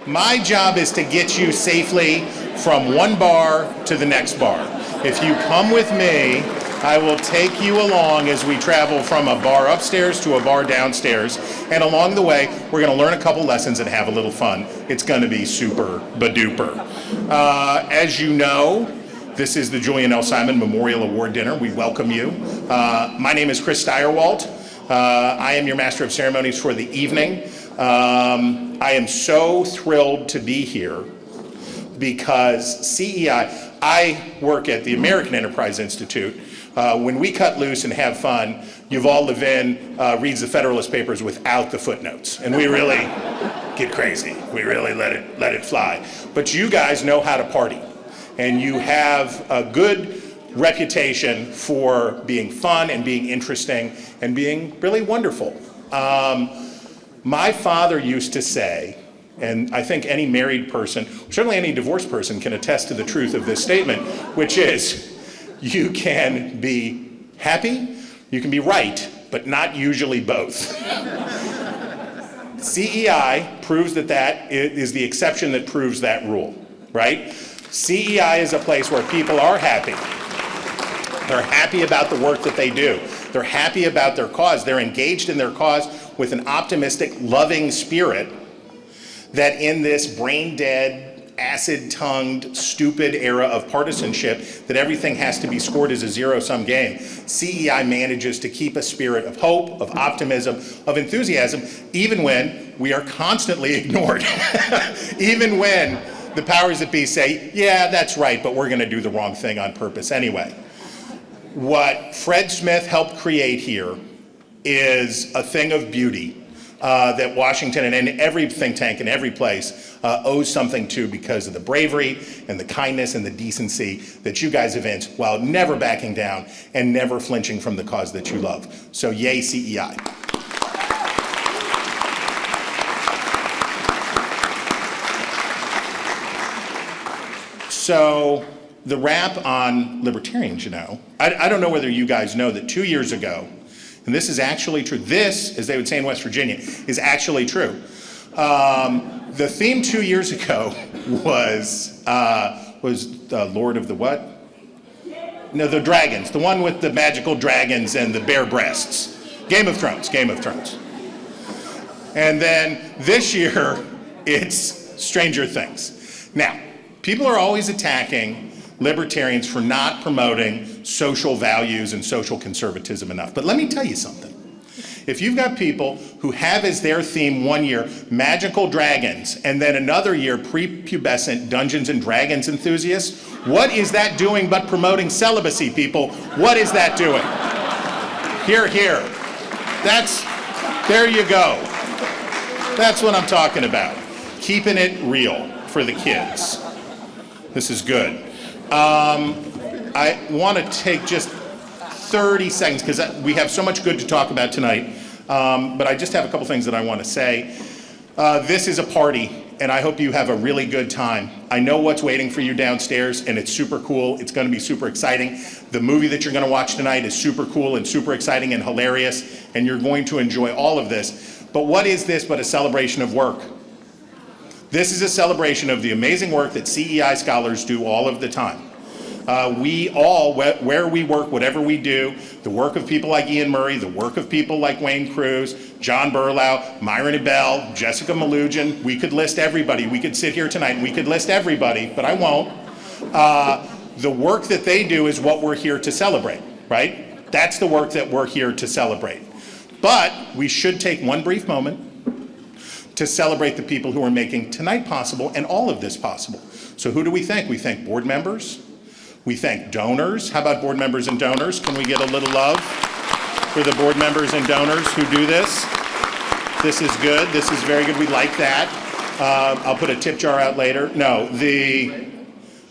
My job is to get you safely from one bar to the next bar. If you come with me, I will take you along as we travel from a bar upstairs to a bar downstairs. And along the way, we're going to learn a couple lessons and have a little fun. It's going to be super ba-duper. As you know, this is the Julian L. Memorial Award Dinner. We welcome you. My name is Chris Stirewalt. I am your Master of Ceremonies for the evening. I am so thrilled to be here because CEI, I work at the American Enterprise Institute. When we cut loose and have fun, Yuval Levin reads the Federalist Papers without the footnotes. And we really get crazy. We really let it fly. But you guys know how to party. And you have a good reputation for being fun and being interesting and being really wonderful. My father used to say, and I think any married person, certainly any divorced person, can attest to the truth of this statement, which is, you can be happy, you can be right, but not usually both. CEI proves that is the exception that proves that rule, right? CEI is a place where people are happy. They're happy about the work that they do. They're happy about their cause. They're engaged in their cause with an optimistic, loving spirit that in this brain-dead, acid-tongued, stupid era of partisanship that everything has to be scored as a zero-sum game, CEI manages to keep a spirit of hope, of optimism, of enthusiasm, even when we are constantly ignored. Even when the powers that be say, yeah, that's right, but we're going to do the wrong thing on purpose anyway. What Fred Smith helped create here is a thing of beauty that Washington and every think tank in every place owes something to because of the bravery and the kindness and the decency that you guys evince while never backing down and never flinching from the cause that you love. So yay, CEI. So the rap on libertarians, you know, I don't know whether you guys know that 2 years ago, and this is actually true, this, as they would say in West Virginia, is actually true. The theme 2 years ago was Lord of the what? No, the dragons, the one with the magical dragons and the bare breasts. Game of Thrones. And then this year, it's Stranger Things. Now, people are always attacking libertarians for not promoting social values and social conservatism enough. But let me tell you something. If you've got people who have as their theme one year magical dragons and then another year prepubescent Dungeons and Dragons enthusiasts, what is that doing but promoting celibacy, people? What is that doing? Here. There you go. That's what I'm talking about. Keeping it real for the kids. This is good. I want to take just 30 seconds because we have so much good to talk about tonight, but I just have a couple things that I want to say. This is a party, and I hope you have a really good time. I know what's waiting for you downstairs, and it's super cool. It's going to be super exciting. The movie that you're going to watch tonight is super cool and super exciting and hilarious, and you're going to enjoy all of this. But what is this but a celebration of work? This is a celebration of the amazing work that CEI scholars do all of the time. We all, where we work, whatever we do, the work of people like Ian Murray, the work of people like Wayne Cruz, John Berlau, Myron Abell, Jessica Malugin, we could list everybody. We could sit here tonight and we could list everybody, but I won't. The work that they do is what we're here to celebrate, right? That's the work that we're here to celebrate. But we should take one brief moment to celebrate the people who are making tonight possible and all of this possible. So who do we thank? We thank board members. We thank donors. How about board members and donors? Can we get a little love for the board members and donors who do this? This is good. This is very good. We like that. I'll put a tip jar out later. No,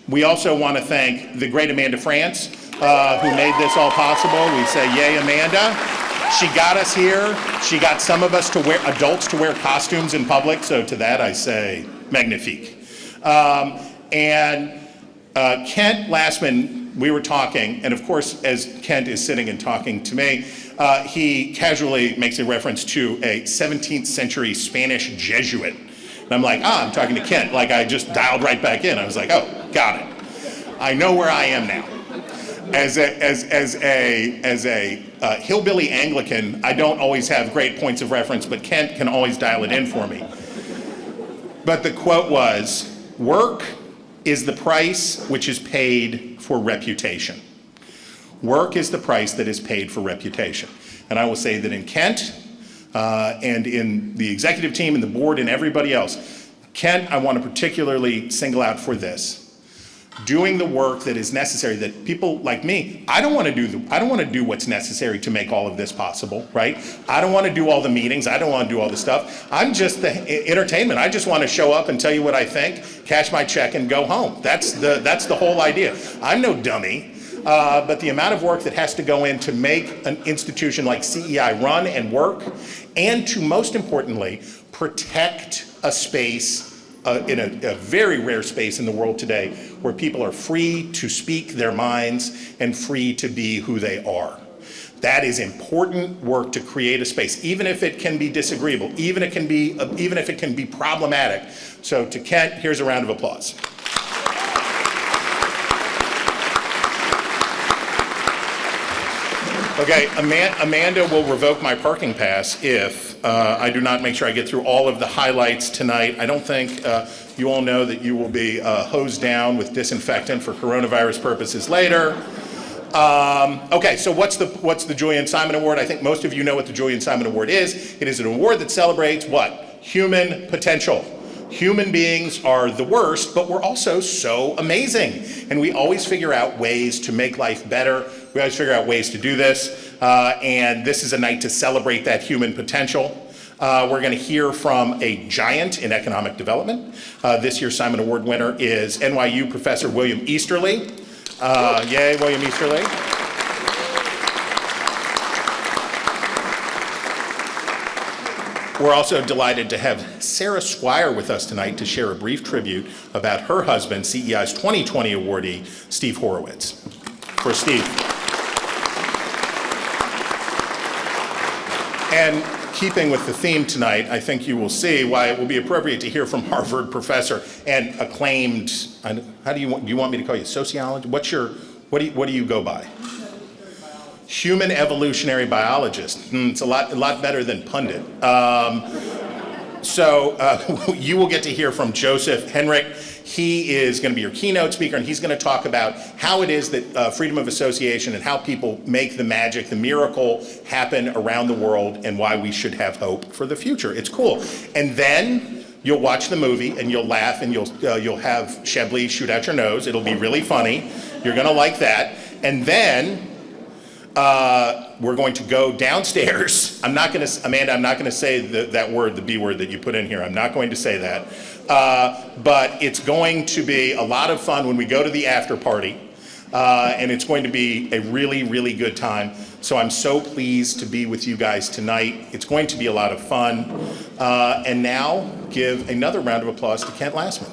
we also want to thank the great Amanda France, who made this all possible. We say, yay, Amanda. She got us here. She got some of us to wear, adults to wear costumes in public. So to that I say, magnifique. Kent Lastman, we were talking, and of course, as Kent is sitting and talking to me, he casually makes a reference to a 17th century Spanish Jesuit And I'm like, I'm talking to Kent. Like I just dialed right back in. I was like, oh, got it. I know where I am now. As a hillbilly Anglican, I don't always have great points of reference, but Kent can always dial it in for me. But the quote was, work is the price which is paid for reputation. Work is the price that is paid for reputation. And I will say that in Kent, and in the executive team and the board and everybody else, Kent, I want to particularly single out for this. Doing the work that is necessary, that people like me, I don't want to do what's necessary to make all of this possible, right? I don't want to do all the meetings, I don't want to do all the stuff. I'm just the entertainment. I just want to show up and tell you what I think, cash my check and go home. That's the whole idea. I'm no dummy, but the amount of work that has to go in to make an institution like CEI run and work, and to most importantly, protect a space in a very rare space in the world today where people are free to speak their minds and free to be who they are. That is important work to create a space, even if it can be disagreeable, even if it can be problematic. So to Kent, here's a round of applause. Okay, Amanda will revoke my parking pass if I do not make sure I get through all of the highlights tonight. I don't think you all know that you will be hosed down with disinfectant for coronavirus purposes later. Okay, so what's the Julian Simon Award? I think most of you know what the Julian Simon Award is. It is an award that celebrates what? Human potential. Human beings are the worst, but we're also so amazing. And we always figure out ways to make life better. We always figure out ways to do this. And this is a night to celebrate that human potential. We're going to hear from a giant in economic development. This year's Simon Award winner is NYU Professor William Easterly. Yay, William Easterly. We're also delighted to have Sarah Squire with us tonight to share a brief tribute about her husband, CEI's 2020 awardee, Steve Horowitz. For Steve. And keeping with the theme tonight, I think you will see why it will be appropriate to hear from Harvard professor and acclaimed, do you want me to call you sociology? What do you go by? Human evolutionary biologist. It's a lot better than pundit. So you will get to hear from Joseph Henrich. He is going to be your keynote speaker, and he's going to talk about how it is that freedom of association and how people make the magic, the miracle happen around the world, and why we should have hope for the future. It's cool. And then you'll watch the movie, and you'll laugh, and you'll have Chablis shoot out your nose. It'll be really funny. You're going to like that. And then we're going to go downstairs. Amanda, I'm not going to say that word, the B word that you put in here. I'm not going to say that. But it's going to be a lot of fun when we go to the after party. And it's going to be a really, really good time. So I'm so pleased to be with you guys tonight. It's going to be a lot of fun. And now give another round of applause to Kent Lastman.